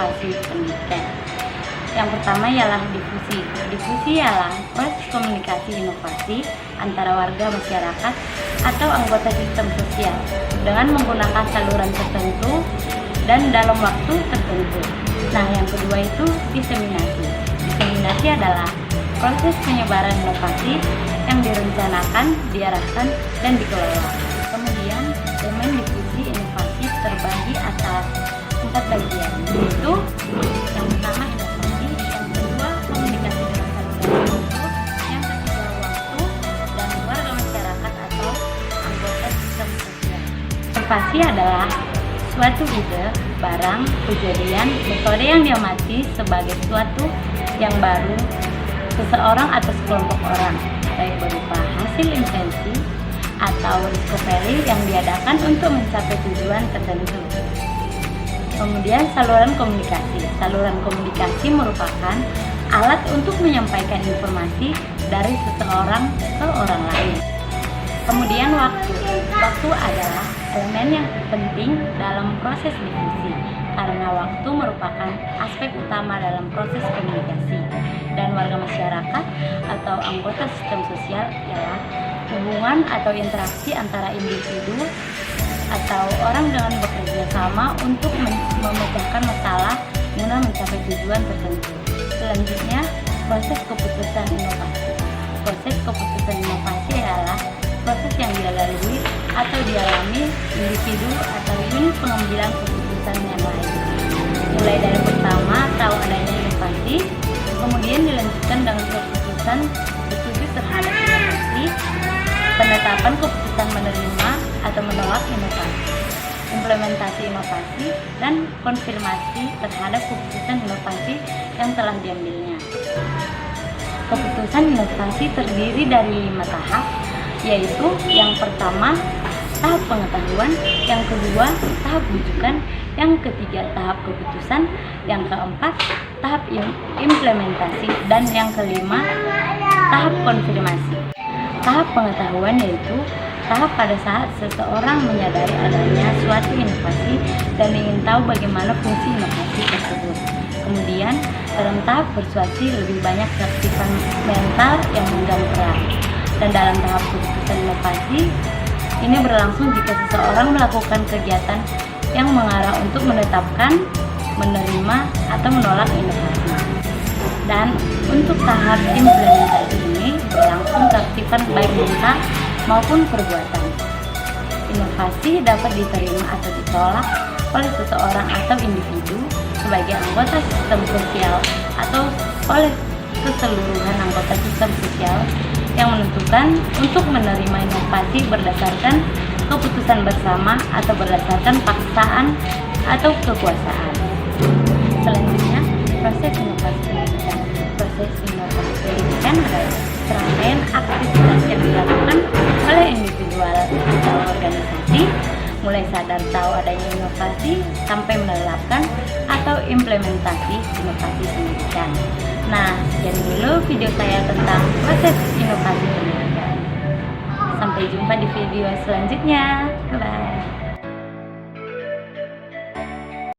inovasi pendidikan. Yang pertama ialah difusi. Difusi ialah proses komunikasi inovasi antara warga masyarakat atau anggota sistem sosial dengan menggunakan saluran tertentu dan dalam waktu tertentu. Nah, yang kedua itu diseminasi. Diseminasi adalah proses penyebaran inovasi yang direncanakan, diarahkan, dan dikelola. Kemudian, domain difusi inovasi terbagi atas 4 bagian, yaitu yang pertama inovasi, yang kedua komunikasi dengan saluran tertentu, yang ketiga waktu, dan warga masyarakat atau anggota sistem sosial. Inovasi adalah suatu ide, barang, kejadian, metode yang diamati sebagai sesuatu yang baru seseorang atau sekelompok orang, baik berupa hasil invensi atau discovery yang diadakan untuk mencapai tujuan tertentu. Kemudian saluran komunikasi. Saluran komunikasi merupakan alat untuk menyampaikan informasi dari seseorang ke orang lain. Kemudian waktu. Waktu adalah elemen yang penting dalam proses difusi karena waktu merupakan aspek utama dalam proses komunikasi, dan warga masyarakat atau anggota sistem sosial ialah hubungan atau interaksi antara individu atau orang dengan bekerja sama untuk memecahkan masalah guna mencapai tujuan tertentu. Selanjutnya, proses keputusan inovasi. Proses keputusan inovasi adalah proses yang dilalui atau dialami individu atau unit pengambilan keputusan yang lain. Mulai dari pertama tahu adanya inovasi, kemudian dilanjutkan dengan keputusan setuju terhadap inovasi, penetapan keputusan menerima atau menolak inovasi, implementasi inovasi, dan konfirmasi terhadap keputusan inovasi yang telah diambilnya. Keputusan inovasi terdiri dari 5 tahap, yaitu yang pertama tahap pengetahuan, yang kedua tahap rujukan, yang ketiga tahap keputusan, yang keempat tahap implementasi, dan yang kelima tahap konfirmasi. Tahap pengetahuan yaitu tahap pada saat seseorang menyadari adanya suatu inovasi dan ingin tahu bagaimana fungsi inovasi tersebut. Kemudian dalam tahap persuasi lebih banyak keaktifan mental yang memegang peran. Dan dalam tahap keputusan inovasi ini berlangsung jika seseorang melakukan kegiatan yang mengarah untuk menetapkan, menerima, atau menolak inovasi. Dan untuk tahap implementasi ini berlangsung keaktifan baik mental maupun perbuatan. Inovasi dapat diterima atau ditolak oleh seseorang atau individu sebagai anggota sistem sosial atau oleh keseluruhan anggota sistem sosial yang menentukan untuk menerima inovasi berdasarkan keputusan bersama atau berdasarkan paksaan atau kekuasaan. Selanjutnya, proses inovasi pendidikan. Proses inovasi pendidikan adalah serangkaian aktivitas yang dilakukan oleh individual atau organisasi, mulai sadar tahu adanya inovasi sampai menerapkan atau implementasi inovasi pendidikan. Nah, sekian dulu video saya tentang proses inovasi pendidikan. Sampai jumpa di video selanjutnya. Bye.